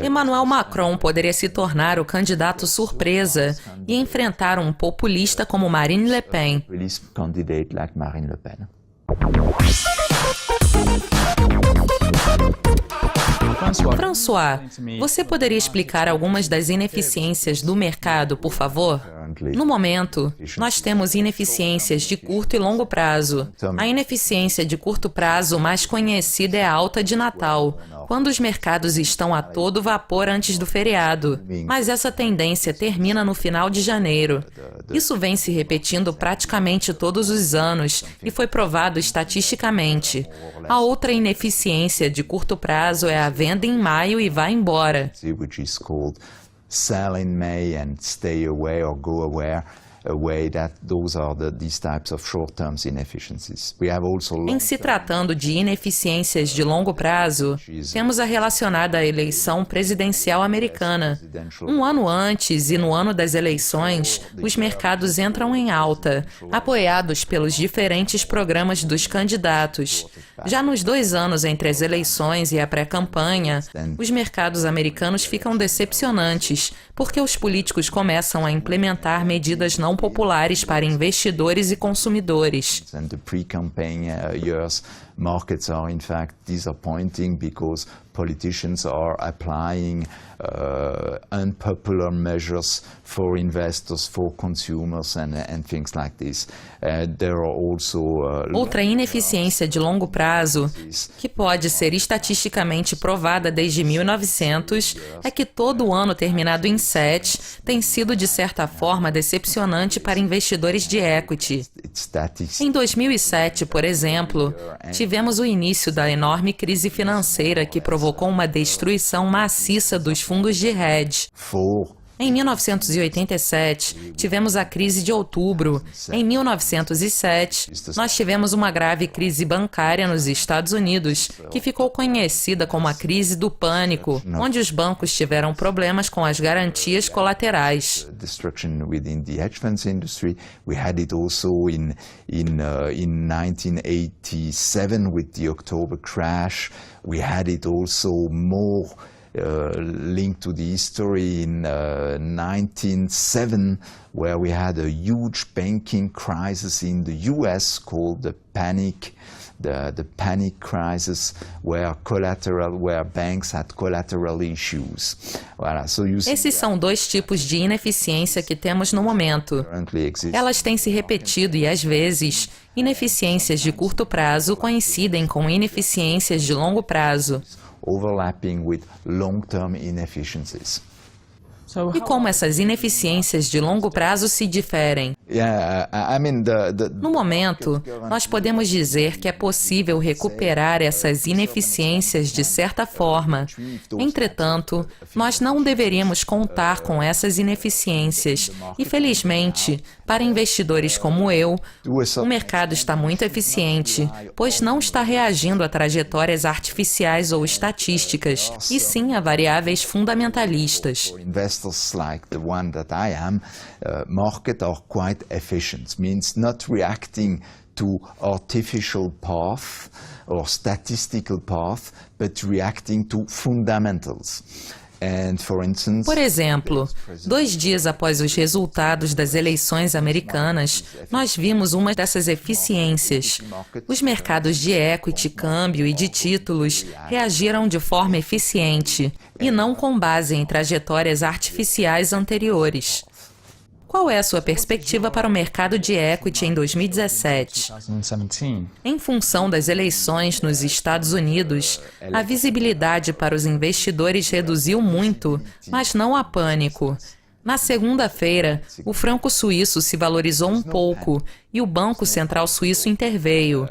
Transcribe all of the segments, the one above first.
Emmanuel Macron poderia se tornar o candidato surpresa e enfrentar um populista como Marine Le Pen. François, você poderia explicar algumas das ineficiências do mercado, por favor? No momento, nós temos ineficiências de curto e longo prazo. A ineficiência de curto prazo mais conhecida é a alta de Natal, quando os mercados estão a todo vapor antes do feriado. Mas essa tendência termina no final de janeiro. Isso vem se repetindo praticamente todos os anos e foi provado estatisticamente. A outra ineficiência de curto prazo é a venda em maio e vai embora. Sell in May and stay away or go away, those are these types of short-term inefficiencies. We have also Em se tratando de ineficiências de longo prazo, temos a relacionada à eleição presidencial americana. Um ano antes e no ano das eleições, os mercados entram em alta, apoiados pelos diferentes programas dos candidatos. Já nos 2 anos entre as eleições e a pré-campanha, os mercados americanos ficam decepcionantes, porque os políticos começam a implementar medidas não populares para investidores e consumidores. And the pre-campaign years, markets are in fact disappointing because politicians are applying unpopular measures for investors, for consumers and things like this. There are also Outra ineficiência de longo prazo, que pode ser estatisticamente provada desde 1900, é que todo ano terminado em 7 tem sido de certa forma decepcionante para investidores de equity. Em 2007, por exemplo, tivemos o início da enorme crise financeira que provocou uma destruição maciça dos fundos de hedge. Em 1987, tivemos a crise de outubro. Em 1907, nós tivemos uma grave crise bancária nos Estados Unidos, que ficou conhecida como a crise do pânico, onde os bancos tiveram problemas com as garantias colaterais. Destruction within the hedge funds industry. We had it also in 1987 with the October crash. We had it also more linked to the history in 1907, where we had a huge banking crisis in the US called the panic crisis, where banks had collateral issues. Esses são 2 tipos de ineficiência que temos no momento. Elas têm se repetido e, às vezes, ineficiências de curto prazo coincidem com ineficiências de longo prazo. Overlapping with long-term inefficiencies. E como essas ineficiências de longo prazo se diferem? No momento, nós podemos dizer que é possível recuperar essas ineficiências de certa forma. Entretanto, nós não deveríamos contar com essas ineficiências. E, felizmente, para investidores como eu, o mercado está muito eficiente, pois não está reagindo a trajetórias artificiais ou estatísticas, e sim a variáveis fundamentalistas. Like the one that I am, market are quite efficient, means not reacting to artificial path or statistical path, but reacting to fundamentals. Por exemplo, 2 dias após os resultados das eleições americanas, nós vimos uma dessas eficiências. Os mercados de equity, câmbio e de títulos reagiram de forma eficiente, e não com base em trajetórias artificiais anteriores. Qual é a sua perspectiva para o mercado de equity em 2017? Em função das eleições nos Estados Unidos, a visibilidade para os investidores reduziu muito, mas não há pânico. Na segunda-feira, o franco suíço se valorizou um pouco e o Banco Central Suíço interveio.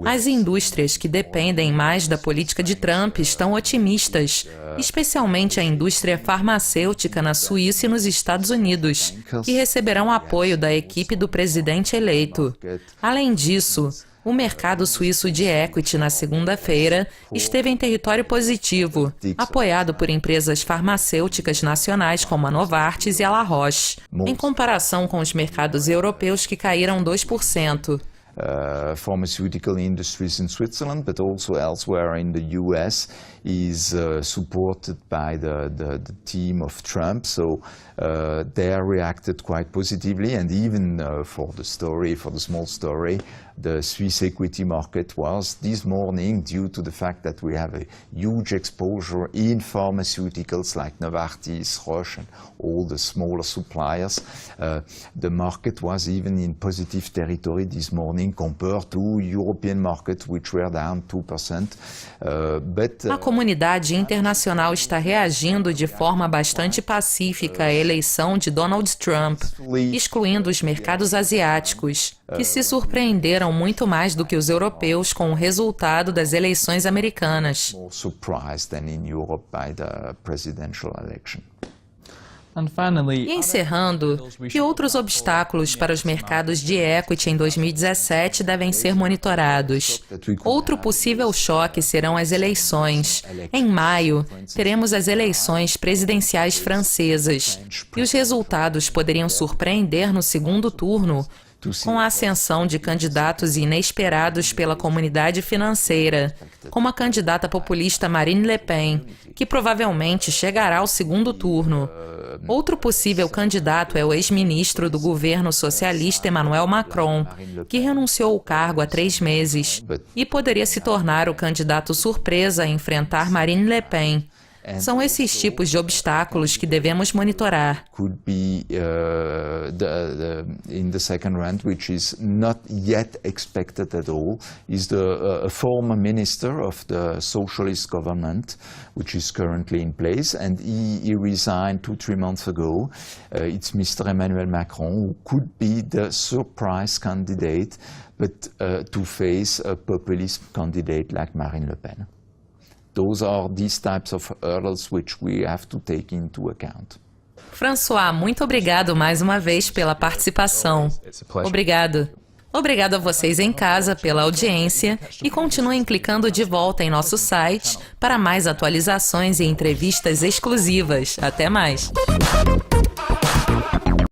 As indústrias que dependem mais da política de Trump estão otimistas, especialmente a indústria farmacêutica na Suíça e nos Estados Unidos, que receberão apoio da equipe do presidente eleito. Além disso, o mercado suíço de equity na segunda-feira esteve em território positivo, apoiado por empresas farmacêuticas nacionais como a Novartis e a La Roche, em comparação com os mercados europeus que caíram 2%. pharmaceutical industries in Switzerland, but also elsewhere in the US, is supported by the team of Trump. So they reacted quite positively, and even for the small story, the Swiss equity market was this morning, due to the fact that we have a huge exposure in pharmaceuticals like Novartis, Roche, and all the smaller suppliers. The market was even in positive territory this morning compared to European markets, which were down 2%. A comunidade internacional está reagindo de forma bastante pacífica à eleição de Donald Trump, excluindo os mercados asiáticos, que se surpreenderam muito mais do que os europeus com o resultado das eleições americanas. E encerrando, que outros obstáculos para os mercados de equity em 2017 devem ser monitorados? Outro possível choque serão as eleições. Em maio, teremos as eleições presidenciais francesas, e os resultados poderiam surpreender no segundo turno, com a ascensão de candidatos inesperados pela comunidade financeira, como a candidata populista Marine Le Pen, que provavelmente chegará ao segundo turno. Outro possível candidato é o ex-ministro do governo socialista Emmanuel Macron, que renunciou ao cargo há 3 meses e poderia se tornar o candidato surpresa a enfrentar Marine Le Pen. São esses tipos de obstáculos que devemos monitorar. Could be in the second round, which is not yet expected at all, is a former minister of the socialist government, which is currently in place, and he resigned 2-3 months ago. It's Mr. Emmanuel Macron, who could be the surprise candidate, but to face a populist candidate like Marine Le Pen. Those are these types of hurdles which we have to take into account. François, muito obrigado mais uma vez pela participação. Obrigado. Obrigado a vocês em casa pela audiência e continuem clicando de volta em nosso site para mais atualizações e entrevistas exclusivas. Até mais!